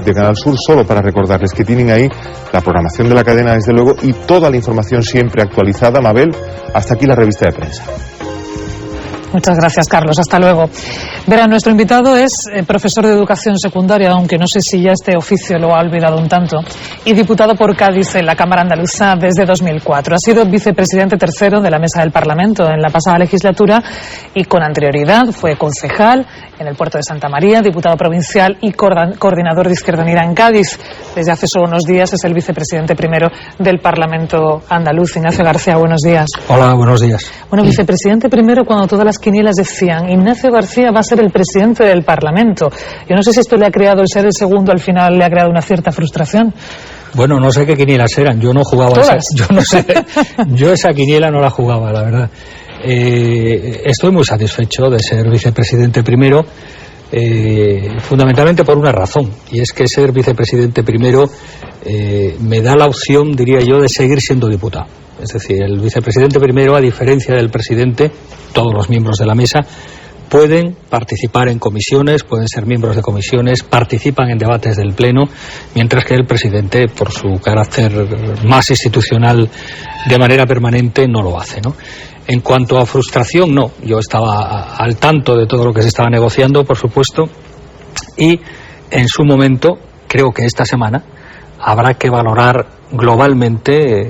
de Canal Sur, solo para recordarles que tienen ahí la programación de la cadena, desde luego, y toda la información siempre actualizada. Mabel, hasta aquí la revista de prensa. Muchas gracias, Carlos. Hasta luego. Verán, nuestro invitado es profesor de educación secundaria, aunque no sé si ya este oficio lo ha olvidado un tanto, y diputado por Cádiz en la Cámara Andaluza desde 2004. Ha sido vicepresidente tercero de la Mesa del Parlamento en la pasada legislatura y con anterioridad fue concejal en el puerto de Santa María, diputado provincial y coordinador de Izquierda Unida en Cádiz. Desde hace solo unos días es el vicepresidente primero del Parlamento andaluz. Ignacio García, buenos días. Hola, buenos días. Bueno, vicepresidente primero, cuando todas las quinielas decían Ignacio García va a ser el presidente del Parlamento. Yo no sé si esto le ha creado, el ser el segundo al final le ha creado una cierta frustración. Bueno, no sé qué quinielas eran, yo no jugaba ¿Todas? yo no sé, yo esa quiniela no la jugaba, la verdad. Estoy muy satisfecho de ser vicepresidente primero, fundamentalmente por una razón, y es que ser vicepresidente primero me da la opción, diría yo, de seguir siendo diputado. Es decir, el vicepresidente primero, a diferencia del presidente, todos los miembros de la mesa pueden participar en comisiones, pueden ser miembros de comisiones, participan en debates del Pleno, mientras que el presidente, por su carácter más institucional de manera permanente, no lo hace, ¿no? En cuanto a frustración, no. Yo estaba al tanto de todo lo que se estaba negociando, por supuesto, y en su momento, creo que esta semana, habrá que valorar globalmente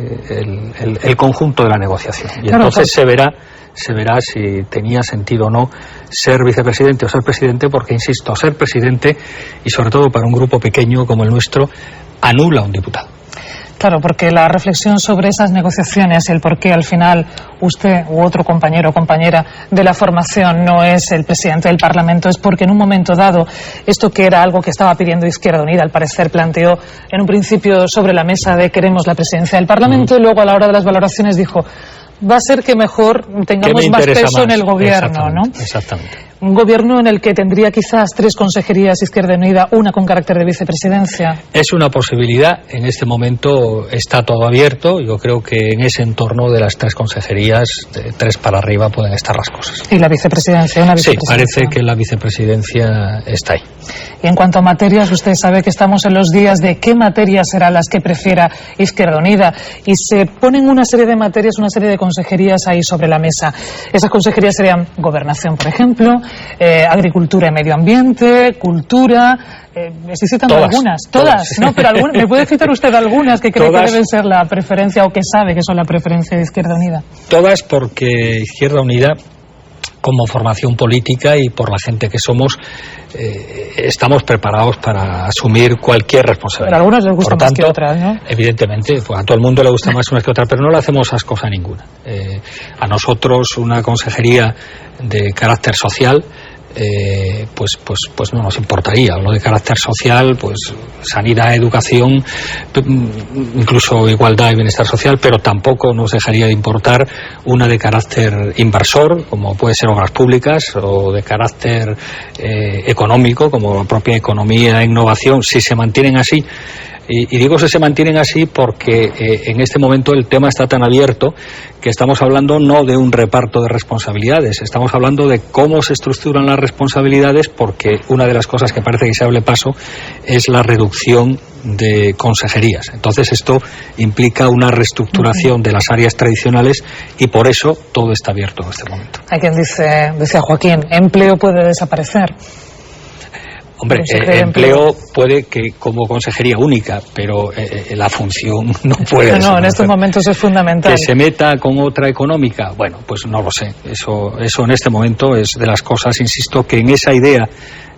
el conjunto de la negociación. Y claro, entonces se verá si tenía sentido o no ser vicepresidente o ser presidente, porque, insisto, ser presidente, y sobre todo para un grupo pequeño como el nuestro, anula a un diputado. Claro, porque la reflexión sobre esas negociaciones, el por qué al final usted u otro compañero o compañera de la formación no es el presidente del Parlamento, es porque en un momento dado, esto que era algo que estaba pidiendo Izquierda Unida, al parecer planteó en un principio sobre la mesa de queremos la presidencia del Parlamento, y luego a la hora de las valoraciones dijo va a ser que mejor tengamos más peso en el gobierno, ¿no? Exactamente. Un gobierno en el que tendría quizás 3 consejerías Izquierda Unida, una con carácter de vicepresidencia. Es una posibilidad, en este momento está todo abierto, yo creo que en ese entorno de las 3 consejerías, de 3 para arriba pueden estar las cosas. ¿Y la vicepresidencia? Una vicepresidencia. Sí, parece que la vicepresidencia está ahí. Y en cuanto a materias, usted sabe que estamos en los días de qué materias serán las que prefiera Izquierda Unida, y se ponen una serie de materias, una serie de consejerías ahí sobre la mesa. Esas consejerías serían gobernación, por ejemplo, agricultura y medio ambiente, cultura. Estoy citando todas, ¿no? Pero ¿me puede citar usted algunas que cree que deben ser la preferencia, o que sabe que son la preferencia de Izquierda Unida? Todas, porque Izquierda Unida, como formación política y por la gente que somos, estamos preparados para asumir cualquier responsabilidad. Pero a algunos les gusta más que otras, ¿no? Evidentemente, pues a todo el mundo le gusta más unas que otras, pero no le hacemos asco a ninguna. A nosotros una consejería de carácter social, pues no nos importaría. Lo de carácter social, pues sanidad, educación, incluso igualdad y bienestar social, pero tampoco nos dejaría de importar una de carácter inversor, como puede ser obras públicas, o de carácter económico, como la propia economía e innovación, si se mantienen así. Y digo si se mantienen así porque en este momento el tema está tan abierto que estamos hablando no de un reparto de responsabilidades, estamos hablando de cómo se estructuran las responsabilidades, porque una de las cosas que parece que se abre paso es la reducción de consejerías. Entonces esto implica una reestructuración de las áreas tradicionales, y por eso todo está abierto en este momento. Hay quien decía Joaquín, empleo puede desaparecer. Hombre, empleo puede que como consejería única, pero la función no puede. No, en estos momentos es fundamental. Que se meta con otra económica, bueno, pues no lo sé. Eso en este momento es de las cosas, insisto, que en esa idea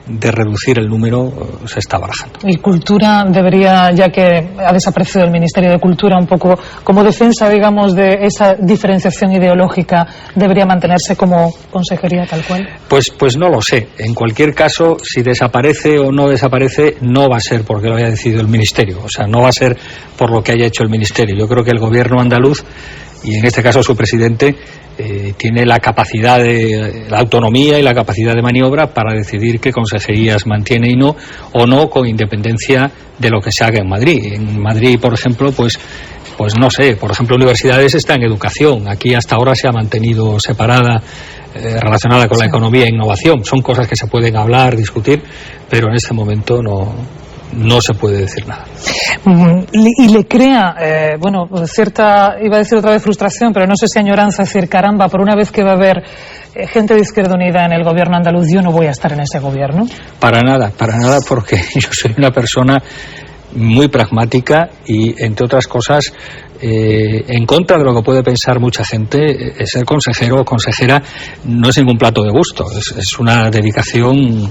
de reducir el número se está barajando. Y cultura debería, ya que ha desaparecido el Ministerio de Cultura, un poco como defensa, digamos, de esa diferenciación ideológica, debería mantenerse como consejería tal cual. Pues no lo sé. En cualquier caso, si desaparece o no desaparece, no va a ser porque lo haya decidido el Ministerio. O sea, no va a ser por lo que haya hecho el Ministerio. Yo creo que el gobierno andaluz, y en este caso su presidente, tiene la capacidad la autonomía y la capacidad de maniobra para decidir qué consejerías mantiene y no, o no, con independencia de lo que se haga en Madrid. En Madrid, por ejemplo, pues no sé, por ejemplo, universidades está en educación. Aquí hasta ahora se ha mantenido separada, relacionada con la economía e innovación. Son cosas que se pueden hablar, discutir, pero en este momento no se puede decir nada. Y le crea, cierta, iba a decir otra vez frustración, pero no sé si añoranza, decir, caramba, por una vez que va a haber gente de Izquierda Unida en el gobierno andaluz, yo no voy a estar en ese gobierno. Para nada, porque yo soy una persona muy pragmática y, entre otras cosas, en contra de lo que puede pensar mucha gente, ser consejero o consejera no es ningún plato de gusto, es una dedicación,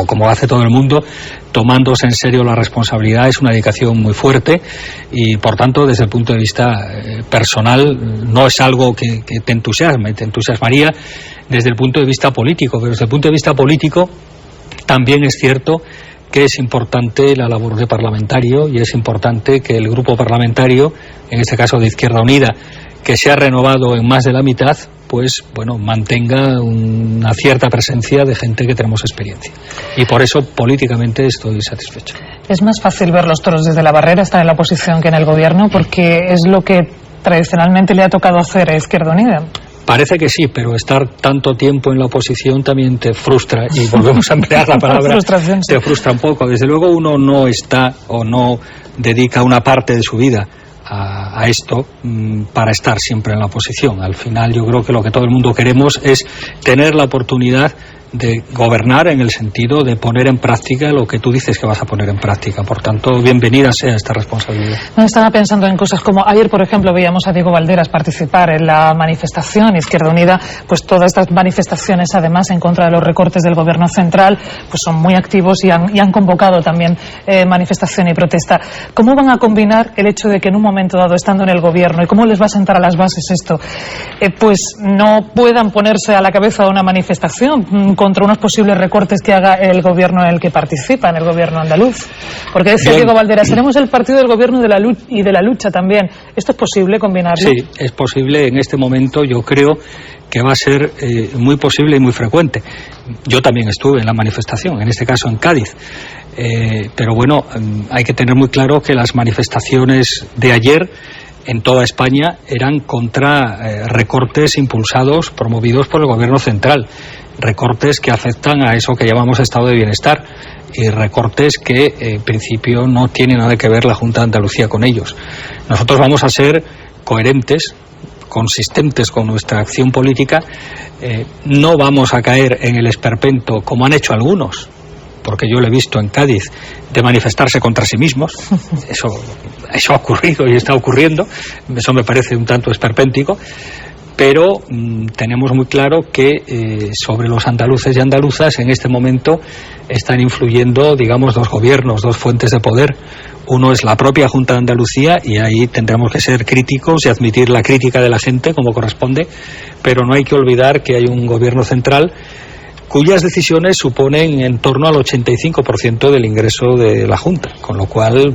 como hace todo el mundo, tomándose en serio la responsabilidad, es una dedicación muy fuerte y, por tanto, desde el punto de vista personal, no es algo que te entusiasme, te entusiasmaría desde el punto de vista político, pero desde el punto de vista político también es cierto que es importante la labor de parlamentario y es importante que el grupo parlamentario, en este caso de Izquierda Unida, que se ha renovado en más de la mitad, pues mantenga una cierta presencia de gente que tenemos experiencia. Y por eso políticamente estoy satisfecho. Es más fácil ver los toros desde la barrera, estar en la oposición, que en el gobierno, porque es lo que tradicionalmente le ha tocado hacer a Izquierda Unida. Parece que sí, pero estar tanto tiempo en la oposición también te frustra, y volvemos a emplear la palabra, te frustra un poco. Desde luego uno no está o no dedica una parte de su vida a esto para estar siempre en la oposición. Al final yo creo que lo que todo el mundo queremos es tener la oportunidad de gobernar en el sentido de poner en práctica lo que tú dices que vas a poner en práctica. Por tanto, bienvenida sea esta responsabilidad. No, estaba pensando en cosas como ayer, por ejemplo, veíamos a Diego Valderas participar en la manifestación Izquierda Unida, pues todas estas manifestaciones, además, en contra de los recortes del gobierno central, pues son muy activos y han convocado también manifestación y protesta. ¿Cómo van a combinar el hecho de que en un momento dado, estando en el gobierno, y cómo les va a sentar a las bases esto, pues no puedan ponerse a la cabeza de una manifestación contra unos posibles recortes que haga el gobierno en el que participa, en el gobierno andaluz? Porque decía Diego Valderas, seremos el partido del gobierno y de la lucha también. ¿Esto es posible combinarlo? Sí, es posible. En este momento yo creo que va a ser muy posible y muy frecuente. Yo también estuve en la manifestación, en este caso en Cádiz. Pero bueno, hay que tener muy claro que las manifestaciones de ayer en toda España eran contra recortes impulsados, promovidos por el gobierno central. Recortes que afectan a eso que llamamos estado de bienestar y recortes que en principio no tiene nada que ver la Junta de Andalucía con ellos. Nosotros vamos a ser coherentes, consistentes con nuestra acción política, no vamos a caer en el esperpento como han hecho algunos, porque yo lo he visto en Cádiz, de manifestarse contra sí mismos. Eso ha ocurrido y está ocurriendo, eso me parece un tanto esperpéntico. Pero tenemos muy claro que sobre los andaluces y andaluzas en este momento están influyendo, digamos, dos gobiernos, dos fuentes de poder. Uno es la propia Junta de Andalucía, y ahí tendremos que ser críticos y admitir la crítica de la gente como corresponde, pero no hay que olvidar que hay un gobierno central cuyas decisiones suponen en torno al 85% del ingreso de la Junta, con lo cual,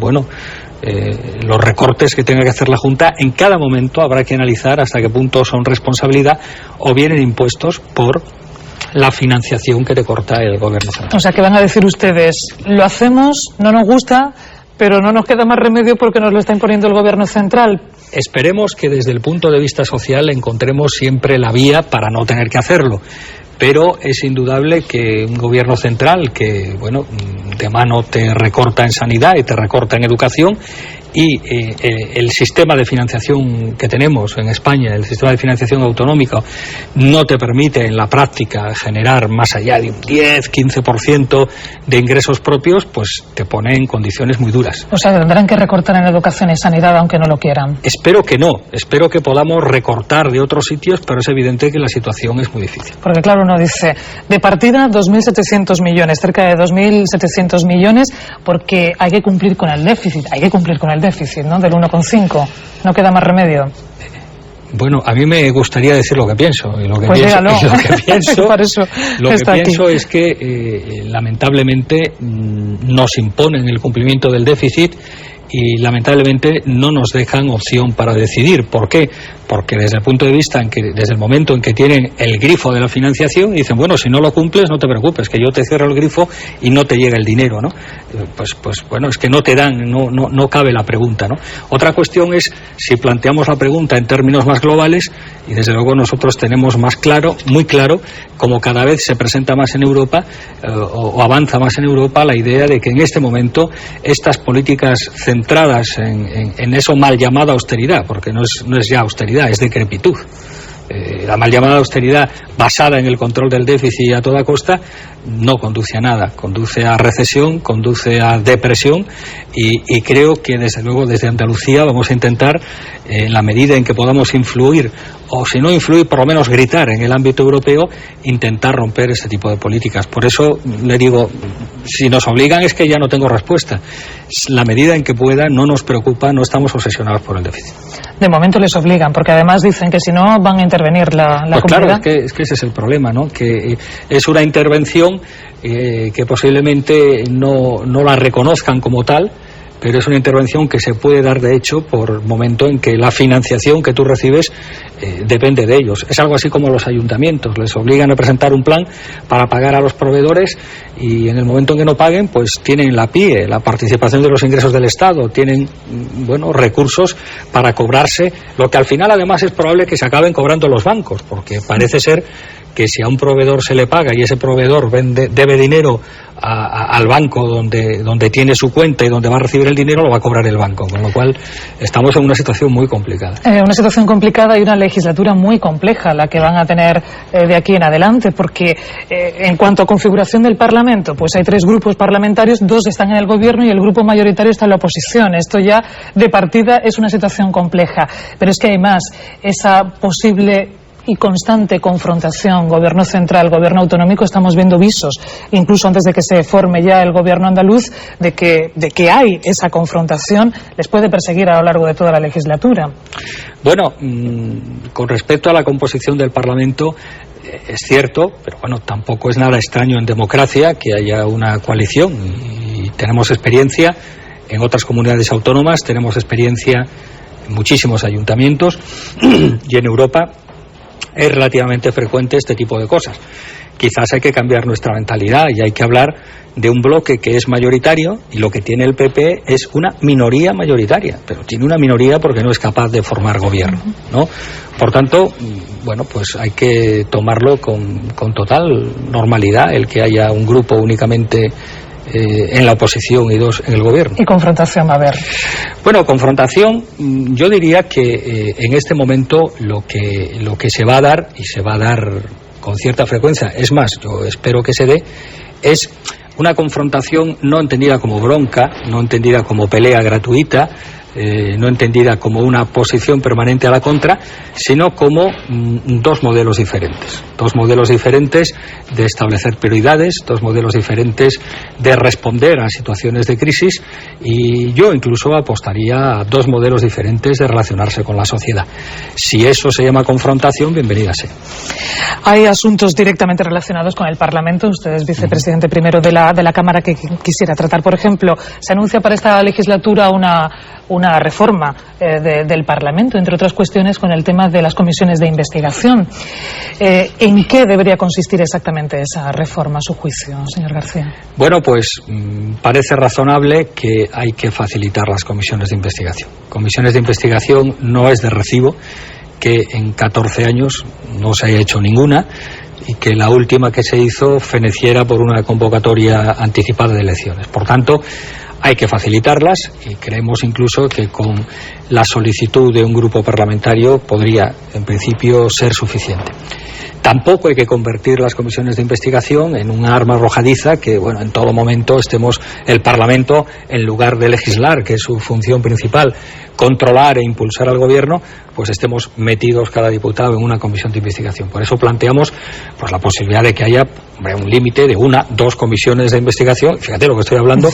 los recortes que tenga que hacer la Junta en cada momento habrá que analizar hasta qué punto son responsabilidad o vienen impuestos por la financiación que te corta el gobierno central. O sea, que van a decir ustedes, lo hacemos, no nos gusta, pero no nos queda más remedio porque nos lo está imponiendo el gobierno central. Esperemos que desde el punto de vista social encontremos siempre la vía para no tener que hacerlo. Pero es indudable que un gobierno central que, de mano te recorta en sanidad y te recorta en educación, y el sistema de financiación que tenemos en España, el sistema de financiación autonómica, no te permite en la práctica generar más allá de un 10-15% de ingresos propios, pues te pone en condiciones muy duras. O sea, tendrán que recortar en educación y sanidad aunque no lo quieran. Espero que no, espero que podamos recortar de otros sitios, pero es evidente que la situación es muy difícil. Porque claro, uno dice, de partida 2.700 millones, cerca de 2.700 millones, porque hay que cumplir con el déficit, ¿no? Del 1,5. No queda más remedio. Bueno, a mí me gustaría decir lo que pienso. Y lo que pues pienso, dígalo. lo que pienso, Por eso lo que pienso es que lamentablemente nos imponen el cumplimiento del déficit y lamentablemente no nos dejan opción para decidir. ¿Por qué? Porque desde el punto de vista desde el momento en que tienen el grifo de la financiación, dicen, bueno, si no lo cumples no te preocupes, que yo te cierro el grifo y no te llega el dinero, ¿no? Pues bueno, es que no te dan, no cabe la pregunta, ¿no? Otra cuestión es si planteamos la pregunta en términos más globales, y desde luego nosotros tenemos muy claro, como cada vez se presenta más en Europa o avanza más en Europa, la idea de que en este momento estas políticas centradas en eso mal llamada austeridad, porque no es ya austeridad, es decrepitud. La mal llamada austeridad basada en el control del déficit a toda costa no conduce a nada, conduce a recesión, conduce a depresión, y creo que desde luego desde Andalucía vamos a intentar, en la medida en que podamos influir, o si no influir, por lo menos gritar en el ámbito europeo, intentar romper ese tipo de políticas. Por eso le digo, si nos obligan es que ya no tengo respuesta. La medida en que pueda no nos preocupa, no estamos obsesionados por el déficit. De momento les obligan, porque además dicen que si no van a intervenir la pues comunidad. Claro, es que ese es el problema, ¿no? Que es una intervención que posiblemente no la reconozcan como tal, pero es una intervención que se puede dar de hecho por el momento en que la financiación que tú recibes depende de ellos. Es algo así como los ayuntamientos, les obligan a presentar un plan para pagar a los proveedores, y en el momento en que no paguen, pues tienen la PIE, la participación de los ingresos del Estado, tienen recursos para cobrarse, lo que al final además es probable que se acaben cobrando los bancos, porque parece ser que si a un proveedor se le paga y ese proveedor debe dinero al banco donde tiene su cuenta y donde va a recibir el dinero, lo va a cobrar el banco, con lo cual estamos en una situación muy complicada. Una situación complicada y una legislatura muy compleja la que van a tener de aquí en adelante, porque en cuanto a configuración del Parlamento, pues hay 3 grupos parlamentarios, 2 están en el gobierno y el grupo mayoritario está en la oposición. Esto ya de partida es una situación compleja, pero es que hay más, esa posible y constante confrontación gobierno central, gobierno autonómico. Estamos viendo visos, incluso antes de que se forme ya el gobierno andaluz, de que hay esa confrontación. Les puede perseguir a lo largo de toda la legislatura. Bueno, con respecto a la composición del Parlamento, es cierto, pero bueno, tampoco es nada extraño en democracia que haya una coalición, y tenemos experiencia en otras comunidades autónomas, tenemos experiencia en muchísimos ayuntamientos y en Europa es relativamente frecuente este tipo de cosas. Quizás hay que cambiar nuestra mentalidad y hay que hablar de un bloque que es mayoritario, y lo que tiene el PP es una minoría mayoritaria, pero tiene una minoría porque no es capaz de formar gobierno, ¿no? Por tanto, bueno, pues hay que tomarlo con total normalidad el que haya un grupo únicamente en la oposición y 2 en el gobierno. ¿Y confrontación va a haber? Bueno, confrontación, yo diría que en este momento lo que se va a dar, y se va a dar con cierta frecuencia, es más, yo espero que se dé, es una confrontación no entendida como bronca, no entendida como pelea gratuita, no entendida como una posición permanente a la contra, sino como 2 modelos diferentes. 2 modelos diferentes de establecer prioridades, 2 modelos diferentes de responder a situaciones de crisis, y yo incluso apostaría a 2 modelos diferentes de relacionarse con la sociedad. Si eso se llama confrontación, bienvenida sea. Hay asuntos directamente relacionados con el Parlamento. Usted es vicepresidente primero de la Cámara, que quisiera tratar. Por ejemplo, se anuncia para esta legislatura una reforma del Parlamento, entre otras cuestiones con el tema de las comisiones de investigación. ¿En qué debería consistir exactamente esa reforma, a su juicio, señor García? Bueno, pues parece razonable que hay que facilitar las comisiones de investigación. Comisiones de investigación no es de recibo que en 14 años no se haya hecho ninguna, y que la última que se hizo feneciera por una convocatoria anticipada de elecciones. Por tanto, hay que facilitarlas, y creemos incluso que con la solicitud de un grupo parlamentario podría, en principio, ser suficiente. Tampoco hay que convertir las comisiones de investigación en un arma arrojadiza que, bueno, en todo momento estemos el Parlamento, en lugar de legislar, que es su función principal, controlar e impulsar al gobierno, pues estemos metidos cada diputado en una comisión de investigación. Por eso planteamos pues la posibilidad de que haya un límite de 1, 2 comisiones de investigación, fíjate lo que estoy hablando,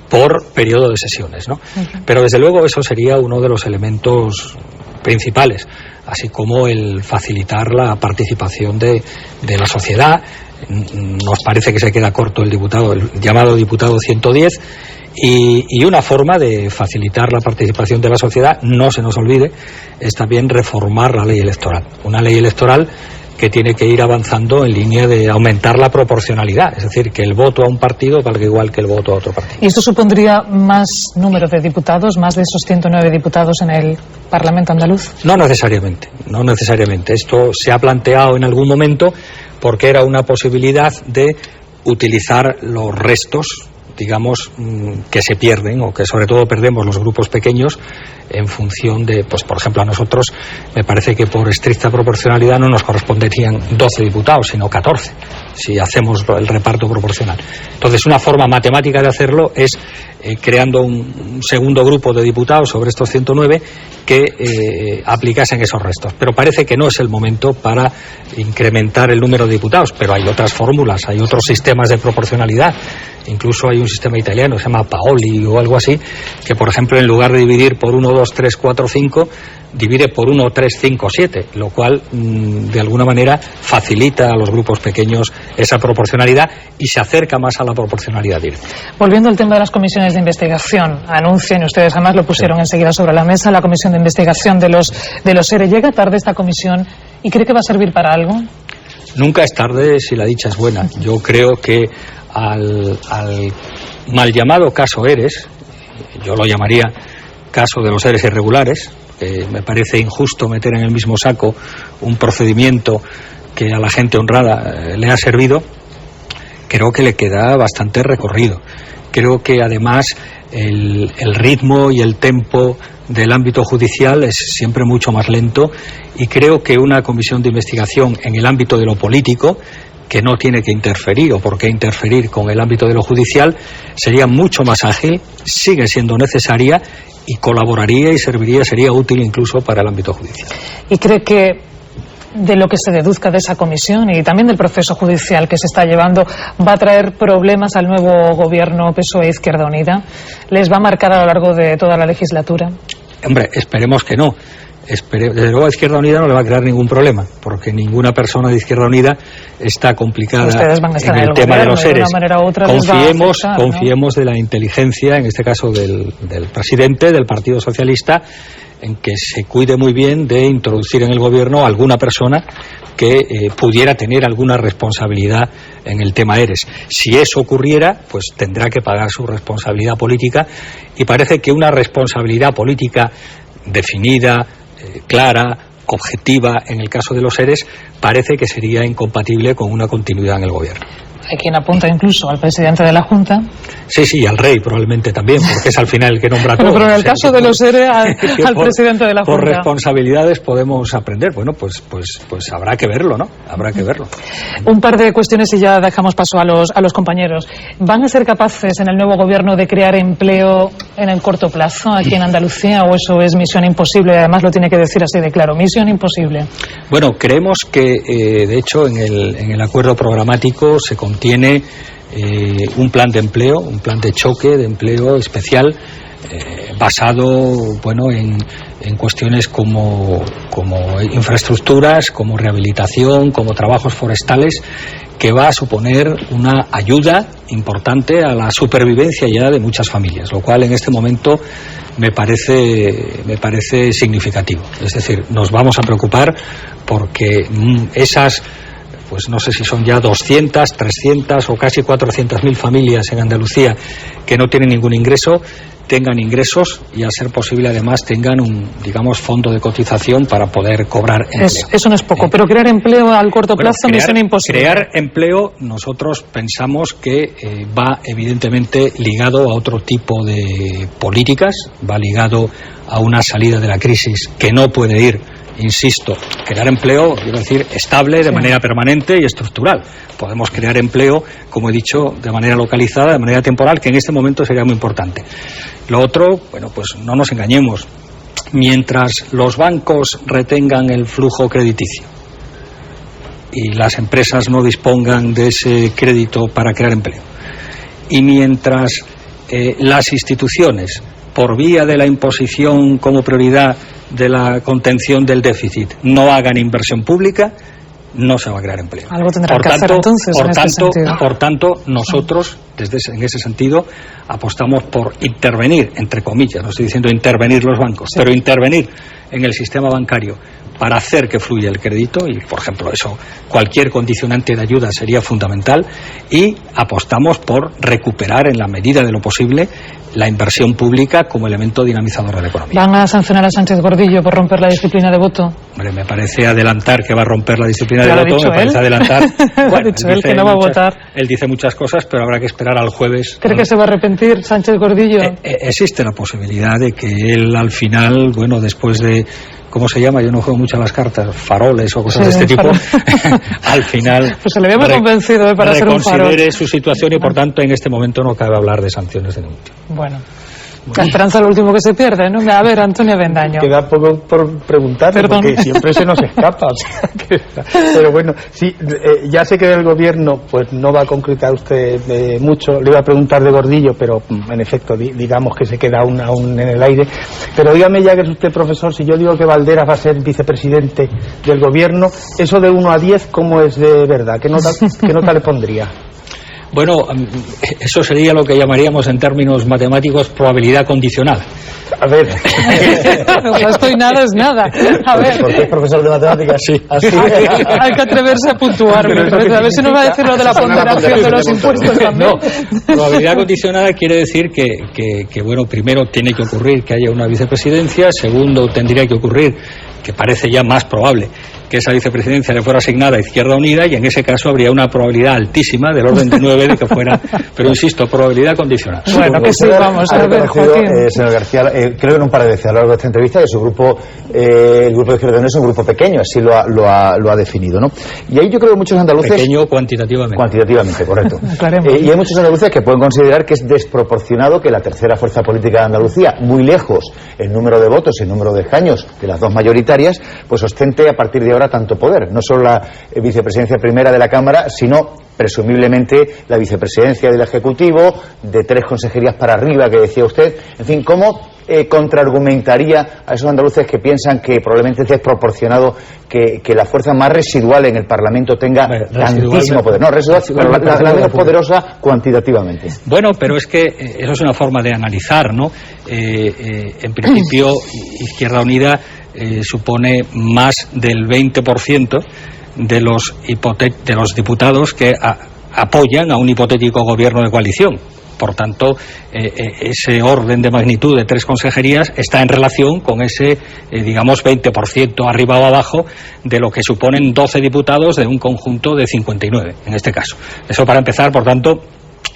por periodo de sesiones, ¿no? Pero desde luego eso sería uno de los elementos principales, así como el facilitar la participación de la sociedad. Nos parece que se queda corto el llamado diputado 110, Y una forma de facilitar la participación de la sociedad, no se nos olvide, es también reformar la ley electoral. Una ley electoral que tiene que ir avanzando en línea de aumentar la proporcionalidad, es decir, que el voto a un partido valga igual que el voto a otro partido. ¿Y esto supondría más número de diputados, más de esos 109 diputados en el Parlamento andaluz? No necesariamente, no necesariamente. Esto se ha planteado en algún momento porque era una posibilidad de utilizar los restos, digamos, que se pierden o que sobre todo perdemos los grupos pequeños en función de, pues por ejemplo a nosotros me parece que por estricta proporcionalidad no nos corresponderían 12 diputados sino 14 si hacemos el reparto proporcional. Entonces una forma matemática de hacerlo es creando un segundo grupo de diputados sobre estos 109 que aplicasen esos restos, pero parece que no es el momento para incrementar el número de diputados, pero hay otras fórmulas, hay otros sistemas de proporcionalidad. Incluso hay un sistema italiano que se llama Paoli o algo así, que por ejemplo en lugar de dividir por 1, 2, 3, 4, 5, divide por 1, 3, 5, 7, lo cual de alguna manera facilita a los grupos pequeños esa proporcionalidad y se acerca más a la proporcionalidad directa. Volviendo al tema de las comisiones de investigación, anuncian, y ustedes además lo pusieron enseguida sobre la mesa, la comisión de investigación de los ERE. ¿Llega tarde esta comisión y cree que va a servir para algo? Nunca es tarde si la dicha es buena. Yo creo que al mal llamado caso ERES, yo lo llamaría caso de los ERES irregulares, me parece injusto meter en el mismo saco un procedimiento que a la gente honrada le ha servido, creo que le queda bastante recorrido. Creo que además el ritmo y el tempo del ámbito judicial es siempre mucho más lento y creo que una comisión de investigación en el ámbito de lo político, que no tiene que interferir o por qué interferir con el ámbito de lo judicial, sería mucho más ágil, sigue siendo necesaria y colaboraría y serviría, sería útil incluso para el ámbito judicial. ¿Y cree que de lo que se deduzca de esa comisión y también del proceso judicial que se está llevando va a traer problemas al nuevo gobierno PSOE-Izquierda Unida? ¿Les va a marcar a lo largo de toda la legislatura? Hombre, esperemos que no. Desde luego a Izquierda Unida no le va a crear ningún problema, porque ninguna persona de Izquierda Unida está complicada en el tema de los ERES. Confiemos de la inteligencia, en este caso del presidente del Partido Socialista, en que se cuide muy bien de introducir en el gobierno a alguna persona que pudiera tener alguna responsabilidad en el tema ERES. Si eso ocurriera, pues tendrá que pagar su responsabilidad política, y parece que una responsabilidad política definida, clara, objetiva en el caso de los ERES, parece que sería incompatible con una continuidad en el gobierno. Hay quien apunta incluso al presidente de la Junta. Sí, al rey probablemente también, porque es al final el que nombra todo. Pero en el caso de los ERE al presidente de la Junta. Por responsabilidades podemos aprender. Bueno, pues habrá que verlo, ¿no? Habrá que verlo. Un par de cuestiones y ya dejamos paso a los compañeros. ¿Van a ser capaces en el nuevo gobierno de crear empleo en el corto plazo aquí en Andalucía, o eso es misión imposible? Además lo tiene que decir así de claro, misión imposible. Bueno, creemos que de hecho en el acuerdo programático se contiene un plan de empleo, un plan de choque de empleo especial basado, bueno, en cuestiones como infraestructuras, como rehabilitación, como trabajos forestales, que va a suponer una ayuda importante a la supervivencia ya de muchas familias, lo cual en este momento me parece significativo. Es decir, nos vamos a preocupar porque esas, pues no sé si son ya 200, 300 o casi 400.000 familias en Andalucía que no tienen ningún ingreso, tengan ingresos y, a ser posible, además tengan un, digamos, fondo de cotización para poder cobrar empleo. Eso no es poco, pero crear empleo al corto plazo misión imposible. Crear empleo, nosotros pensamos que va evidentemente ligado a otro tipo de políticas, va ligado a una salida de la crisis que no puede ir, insisto, crear empleo, quiero decir, estable, de manera permanente y estructural. Podemos crear empleo, como he dicho, de manera localizada, de manera temporal, que en este momento sería muy importante. Lo otro, bueno, pues no nos engañemos. Mientras los bancos retengan el flujo crediticio y las empresas no dispongan de ese crédito para crear empleo, y mientras las instituciones, por vía de la imposición como prioridad de la contención del déficit, no hagan inversión pública, no se va a crear empleo. Algo tendrán que hacer entonces en este sentido. Por tanto, nosotros, en ese sentido, apostamos por intervenir, entre comillas, no estoy diciendo intervenir los bancos, pero intervenir en el sistema bancario para hacer que fluya el crédito, y por ejemplo eso, cualquier condicionante de ayuda sería fundamental, y apostamos por recuperar en la medida de lo posible la inversión pública como elemento dinamizador de la economía. ¿Van a sancionar a Sánchez Gordillo por romper la disciplina de voto? Hombre, me parece adelantar que va a romper la disciplina de voto, me parece adelantar. Bueno, ha dicho él que no va a votar. Él dice muchas cosas, pero habrá que esperar al jueves. ¿Cree que se va a arrepentir Sánchez Gordillo? Existe la posibilidad de que él al final, bueno, después de, ¿cómo se llama? Yo no juego mucho a las cartas, faroles o cosas de este tipo. Al final, pues se le ve muy convencido para ser un farol. Reconsidere su situación y por tanto en este momento no cabe hablar de sanciones de ningún tipo. Bueno. La esperanza es lo último que se pierde, ¿no? A ver, Antonio Avendaño. Queda poco por preguntar, porque siempre se nos escapa. O sea, pero bueno, sí, ya sé que del gobierno pues no va a concretar usted mucho. Le iba a preguntar de Gordillo, pero en efecto, digamos que se queda aún en el aire. Pero dígame, ya que es usted profesor, si yo digo que Valderas va a ser vicepresidente del gobierno, eso de 1 a 10, ¿cómo es de verdad? ¿Qué nota le pondría? Bueno, eso sería lo que llamaríamos en términos matemáticos probabilidad condicional. A ver. No estoy nada, es nada. A ver. Porque es profesor de matemáticas. Sí. Así. Hay que atreverse a puntuar. A ver si nos va a decir lo de la ponderación de los impuestos también. No, probabilidad condicionada quiere decir que, bueno, primero tiene que ocurrir que haya una vicepresidencia, segundo tendría que ocurrir, que parece ya más probable, que esa vicepresidencia le fuera asignada a Izquierda Unida, y en ese caso habría una probabilidad altísima, del orden de 9, de que fuera, pero insisto, probabilidad condicional. Bueno, que sí, vamos a ver, Joaquín. Señor García, creo que no para de decir a lo largo de esta entrevista que su grupo, el grupo de Izquierda Unida, es un grupo pequeño, así lo ha definido, ¿no? Y ahí yo creo que muchos andaluces... Pequeño cuantitativamente. Cuantitativamente, correcto. Y hay muchos andaluces que pueden considerar que es desproporcionado que la tercera fuerza política de Andalucía, muy lejos en número de votos y en número de escaños de las dos mayoritarias, pues ostente a partir de ahora tanto poder. No solo la vicepresidencia primera de la Cámara, sino presumiblemente la vicepresidencia del Ejecutivo, de 3 consejerías para arriba que decía usted. En fin, ¿cómo contraargumentaría a esos andaluces que piensan que probablemente es desproporcionado que la fuerza más residual en el Parlamento tenga tantísimo poder? No, residual, pero la menos poderosa cuantitativamente. Bueno, pero es que eso es una forma de analizar, ¿no? En principio, Izquierda Unida supone más del 20% de los diputados que apoyan a un hipotético gobierno de coalición. Por tanto, ese orden de magnitud de 3 consejerías está en relación con ese, digamos, 20% arriba o abajo de lo que suponen 12 diputados de un conjunto de 59, en este caso. Eso para empezar, por tanto...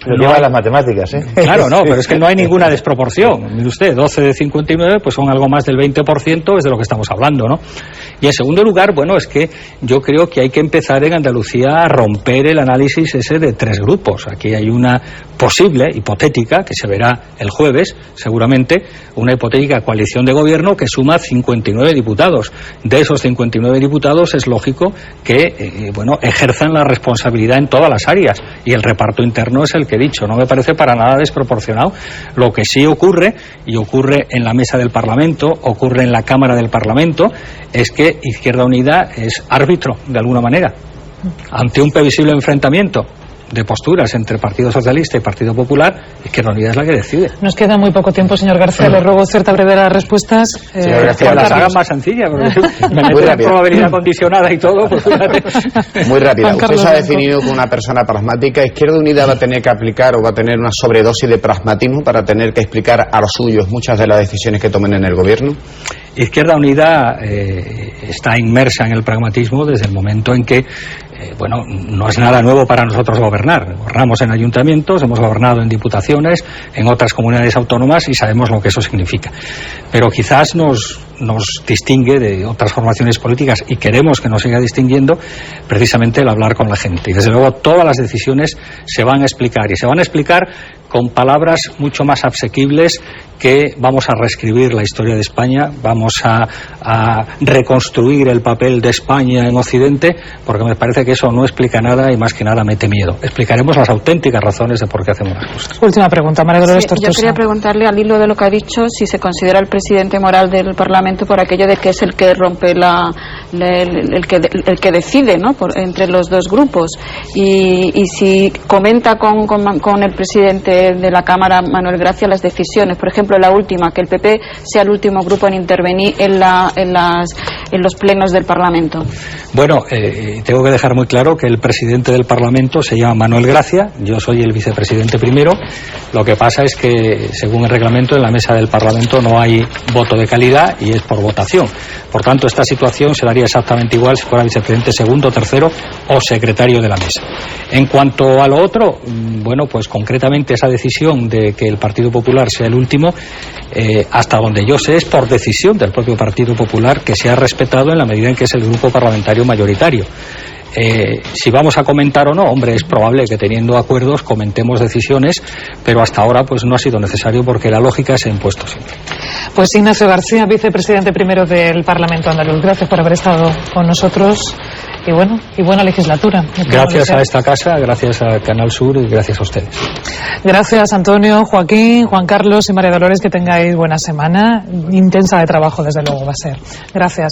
Lo lleva las matemáticas, ¿eh? Claro, no, pero es que no hay ninguna desproporción. Mire usted, 12 de 59, pues son algo más del 20%, es de lo que estamos hablando, ¿no? Y en segundo lugar, bueno, es que yo creo que hay que empezar en Andalucía a romper el análisis ese de 3 grupos. Aquí hay una posible, hipotética, que se verá el jueves, seguramente, una hipotética coalición de gobierno que suma 59 diputados. De esos 59 diputados es lógico que, bueno, ejerzan la responsabilidad en todas las áreas, y el reparto interno es el que he dicho. No me parece para nada desproporcionado. Lo que sí ocurre, y ocurre en la mesa del Parlamento, ocurre en la Cámara del Parlamento, es que Izquierda Unida es árbitro, de alguna manera, ante un previsible enfrentamiento de posturas entre Partido Socialista y Partido Popular. Izquierda Unida es la que decide. Nos queda muy poco tiempo, señor García. Le ruego cierta brevedad a las respuestas. Señor García, las hagan más sencillas, porque me meten en probabilidad condicionada y todo. Pues, muy rápida. Usted se ha definido como una persona pragmática. ¿Izquierda Unida va a tener que aplicar o va a tener una sobredosis de pragmatismo para tener que explicar a los suyos muchas de las decisiones que tomen en el gobierno? Izquierda Unida está inmersa en el pragmatismo desde el momento en que, bueno, no es nada nuevo para nosotros gobernar. Gobernamos en ayuntamientos, hemos gobernado en diputaciones, en otras comunidades autónomas, y sabemos lo que eso significa. Pero quizás nos distingue de otras formaciones políticas, y queremos que nos siga distinguiendo, precisamente el hablar con la gente. Y desde luego todas las decisiones se van a explicar, y se van a explicar con palabras mucho más asequibles, que vamos a reescribir la historia de España, vamos a reconstruir el papel de España en Occidente, porque me parece que eso no explica nada y más que nada mete miedo. Explicaremos las auténticas razones de por qué hacemos las cosas. Última pregunta, María Dolores Tortosa. Yo quería preguntarle, al hilo de lo que ha dicho, si se considera el presidente moral del Parlamento por aquello de que es el que rompe la el que decide, ¿no?, entre los dos grupos, y si comenta con el presidente de la Cámara, Manuel Gracia, las decisiones, por ejemplo la última, que el PP sea el último grupo en intervenir en los plenos del Parlamento. Bueno, tengo que dejar muy claro que el presidente del Parlamento se llama Manuel Gracia, yo soy el vicepresidente primero. Lo que pasa es que, según el reglamento, en la mesa del Parlamento no hay voto de calidad y es por votación. Por tanto, esta situación se daría exactamente igual si fuera vicepresidente segundo, tercero o secretario de la mesa. En cuanto a lo otro, bueno, pues concretamente esa decisión de que el Partido Popular sea el último, hasta donde yo sé, es por decisión del propio Partido Popular, que se ha respetado en la medida en que es el grupo parlamentario mayoritario. Si vamos a comentar o no, hombre, es probable que teniendo acuerdos comentemos decisiones, pero hasta ahora pues no ha sido necesario porque la lógica se ha impuesto siempre. Pues Ignacio García, vicepresidente primero del Parlamento andaluz, gracias por haber estado con nosotros y buena legislatura. Gracias a esta casa, gracias a Canal Sur y gracias a ustedes. Gracias Antonio, Joaquín, Juan Carlos y María Dolores, que tengáis buena semana, intensa de trabajo desde luego va a ser. Gracias.